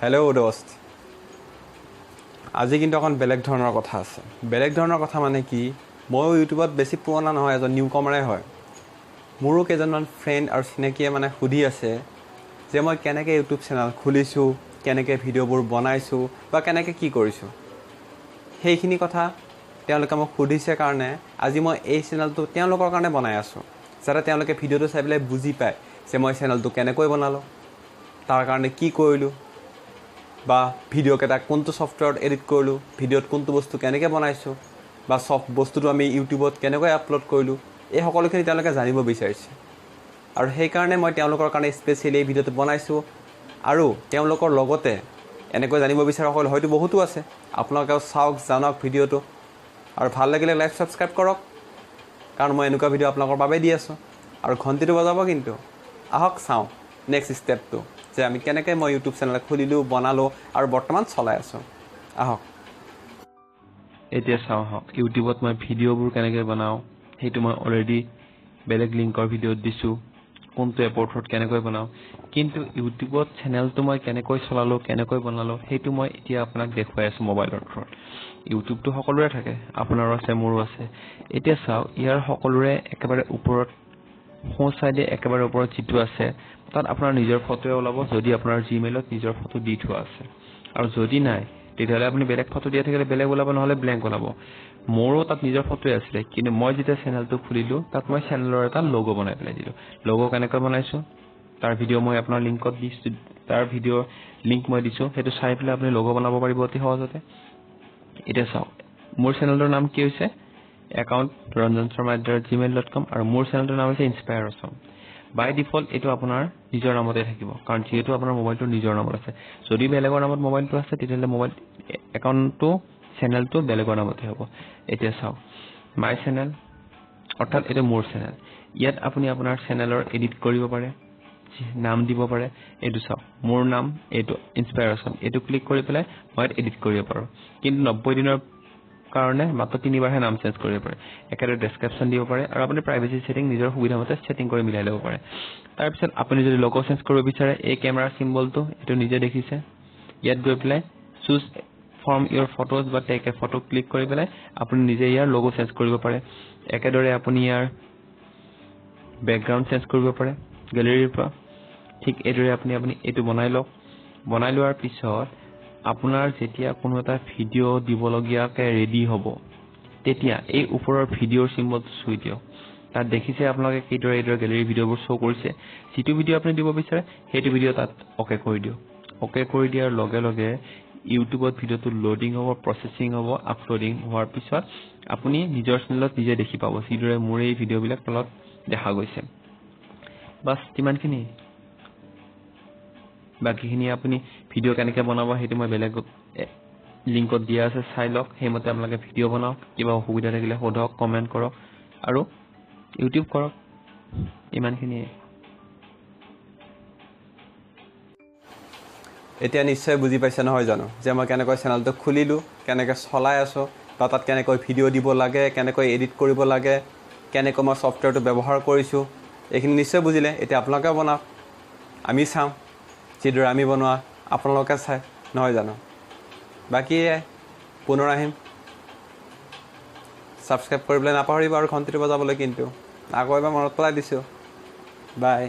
hello' দোস্ত আজি কিন্তু অকণ বেলেগ ধৰণৰ কথা আছে বেলেগ ধৰণৰ কথা মানে কি মই ইউটিউবত বেছি পুৰণা নহয় এজন নিউ কমাৰে হয় মোৰো কেইজনমান ফ্ৰেণ্ড আৰু চিনাকিয়ে মানে সুধি আছে যে মই কেনেকৈ ইউটিউব চেনেল খুলিছোঁ কেনেকৈ ভিডিঅ'বোৰ বনাইছোঁ বা কেনেকৈ কি কৰিছোঁ সেইখিনি কথা তেওঁলোকে মোক সুধিছে কাৰণে আজি মই এই চেনেলটো তেওঁলোকৰ কাৰণে বনাই আছোঁ যাতে তেওঁলোকে ভিডিঅ'টো চাই পেলাই বুজি পায় যে মই চেনেলটো কেনেকৈ বনালোঁ তাৰ কাৰণে কি কৰিলোঁ বা ভিডিঅ' কেইটা কোনটো ছফ্টৱেৰত এডিট কৰিলোঁ ভিডিঅ'ত কোনটো বস্তু কেনেকৈ বনাইছোঁ বা বস্তুটো আমি ইউটিউবত কেনেকৈ আপলোড কৰিলোঁ এই সকলোখিনি তেওঁলোকে জানিব বিচাৰিছে আৰু সেইকাৰণে মই তেওঁলোকৰ কাৰণে স্পেচিয়েলি এই ভিডিঅ'টো বনাইছোঁ আৰু তেওঁলোকৰ লগতে এনেকৈ জানিব বিচৰাসকল হয়তো বহুতো আছে আপোনালোকেও চাওক জানক ভিডিঅ'টো আৰু ভাল লাগিলে লাইক ছাবস্ক্ৰাইব কৰক কাৰণ মই এনেকুৱা ভিডিঅ' আপোনালোকৰ বাবে দি আছোঁ আৰু ঘণ্টিটো বজাব কিন্তু আহক চাওঁ নেক্সট ষ্টেপটো যে আমি কেনেকৈ মই ইউটিউব চেনেল খুলিলোঁ বনালোঁ আৰু বৰ্তমান চলাই আছোঁ আহক এতিয়া চাওঁ হওক ইউটিউবত মই ভিডিঅ'বোৰ কেনেকৈ বনাওঁ সেইটো মই অলৰেডি বেলেগ লিংকৰ ভিডিঅ'ত দিছোঁ কোনটো এপৰ থ্ৰুত কেনেকৈ বনাওঁ কিন্তু ইউটিউবত চেনেলটো মই কেনেকৈ চলালোঁ কেনেকৈ বনালোঁ সেইটো মই এতিয়া আপোনাক দেখুৱাই আছোঁ মোবাইলৰ থ্ৰুত ইউটিউবটো সকলোৰে থাকে আপোনাৰো আছে মোৰো আছে এতিয়া চাওক ইয়াৰ সকলোৰে একেবাৰে ওপৰত সোঁ চাইডে একেবাৰে ওপৰত যিটো আছে তাত আপোনাৰ নিজৰ ফটোৱে ওলাব যদি আপোনাৰ জিমেইলত নিজৰ ফটো দি থোৱা আছে আৰু যদি নাই তেতিয়াহ'লে আপুনি বেলেগ ফটো দিয়া থাকিলে বেলেগ ওলাব নহ'লে ব্লেংক ওলাব মোৰো তাত নিজৰ ফটোৱে আছিলে কিন্তু মই যেতিয়া চেনেলটো খুলিলোঁ তাত মই চেনেলৰ এটা লগো বনাই পেলাই দিলোঁ লগো কেনেকৈ বনাইছোঁ তাৰ ভিডিঅ' মই আপোনাৰ লিংকত দিছোঁ তাৰ ভিডিঅ' লিংক মই দিছোঁ সেইটো চাই পেলাই আপুনি লগো বনাব পাৰিব অতি সহজতে এতিয়া চাওক মোৰ চেনেলটোৰ নাম কি হৈছে একাউণ্ট ranjansharma@gmail.com আৰু মোৰ চেনেলটোৰ নাম হৈছে ইনস্পায়াৰ অসম বাই ডিফল্ট এইটো আপোনাৰ নিজৰ নামতে থাকিব কাৰণ যিহেতু আপোনাৰ মোবাইলটো নিজৰ নামত আছে যদি বেলেগৰ নামত মোবাইলটো আছে তেতিয়াহ'লে মোবাইল একাউণ্টটো চেনেলটো বেলেগৰ নামতে হ'ব এতিয়া চাওক মাই চেনেল অৰ্থাৎ এইটো মোৰ চেনেল ইয়াত আপুনি আপোনাৰ চেনেলৰ এডিট কৰিব পাৰে নাম দিব পাৰে এইটো চাওক মোৰ নাম এইটো ইনস্পায়াৰ অসম এইটো ক্লিক কৰি পেলাই মই এডিট কৰিব পাৰোঁ কিন্তু 90 দিনৰ কাৰণে মাত্ৰ 3বাৰহে নাম চেঞ্জ কৰিব পাৰে একেদৰে ডেছক্ৰিপশ্যন দিব পাৰে আৰু আপুনি প্ৰাইভেচি ছেটিং নিজৰ সুবিধামতে ছেটিং কৰি মিলাই ল'ব পাৰে তাৰপিছত আপুনি যদি লগো চেঞ্জ কৰিব বিচাৰে এই কেমেৰাৰ চিম্বলটো এইটো নিজে দেখিছে ইয়াত গৈ পেলাই চুজ ফ্ৰম ইয়ৰ ফটোজ বা টেক এ ফটো ক্লিক কৰি পেলাই আপুনি নিজে ইয়াৰ লগো চেঞ্জ কৰিব পাৰে একেদৰে আপুনি ইয়াৰ বেকগ্ৰাউণ্ড চেঞ্জ কৰিব পাৰে গেলেৰীৰ পৰা ঠিক এইদৰে আপুনি এইটো বনাই লওক বনাই লোৱাৰ পিছত আপোনাৰ যেতিয়া কোনো এটা ভিডিঅ' দিবলগীয়াকৈ ৰেডি হ'ব তেতিয়া এই ওপৰৰ ভিডিঅ'ৰ চিম্বলটো চুই দিয়ক তাত দেখিছে আপোনালোকে এইদৰে গেলেৰী ভিডিঅ'বোৰ শ্ব' কৰিছে যিটো ভিডিঅ' আপুনি দিব বিচাৰে সেইটো ভিডিঅ' তাত অ'কে কৰি দিয়ক অ'কে কৰি দিয়াৰ লগে লগে ইউটিউবত ভিডিঅ'টো লোডিং হ'ব প্ৰচেছিং হ'ব আপলোডিং হোৱাৰ পিছত আপুনি নিজৰ চেনেলত নিজে দেখি পাব যিদৰে মোৰ এই ভিডিঅ'বিলাক তলত দেখা গৈছে বাছ তিমানখিনি বাকীখিনি আপুনি ভিডিঅ' কেনেকৈ বনাব সেইটো মই বেলেগ লিংকত দিয়া আছে চাই লওক সেইমতে আপোনালোকে ভিডিঅ' বনাওক কিবা অসুবিধা থাকিলে সোধক কমেণ্ট কৰক আৰু ইউটিউব কৰক ইমানখিনিয়ে এতিয়া নিশ্চয় বুজি পাইছে নহয় জানো যে মই কেনেকৈ চেনেলটো খুলিলোঁ কেনেকৈ চলাই আছোঁ বা তাত কেনেকৈ ভিডিঅ' দিব লাগে কেনেকৈ এডিট কৰিব লাগে কেনেকৈ মই ছফ্টৱেৰটো ব্যৱহাৰ কৰিছোঁ এইখিনি নিশ্চয় বুজিলে এতিয়া আপোনালোকে বনাওক আমি চাওঁ যিদৰে আমি বনোৱা আপোনালোকে চাই নহয় জানো বাকী পুনৰ আহিম ছাবস্ক্ৰাইব কৰিবলৈ নাপাহৰিব আৰু ঘণ্টিটো বজাবলৈ কিন্তু আকৌ এবাৰ মনত পেলাই দিছোঁ বাই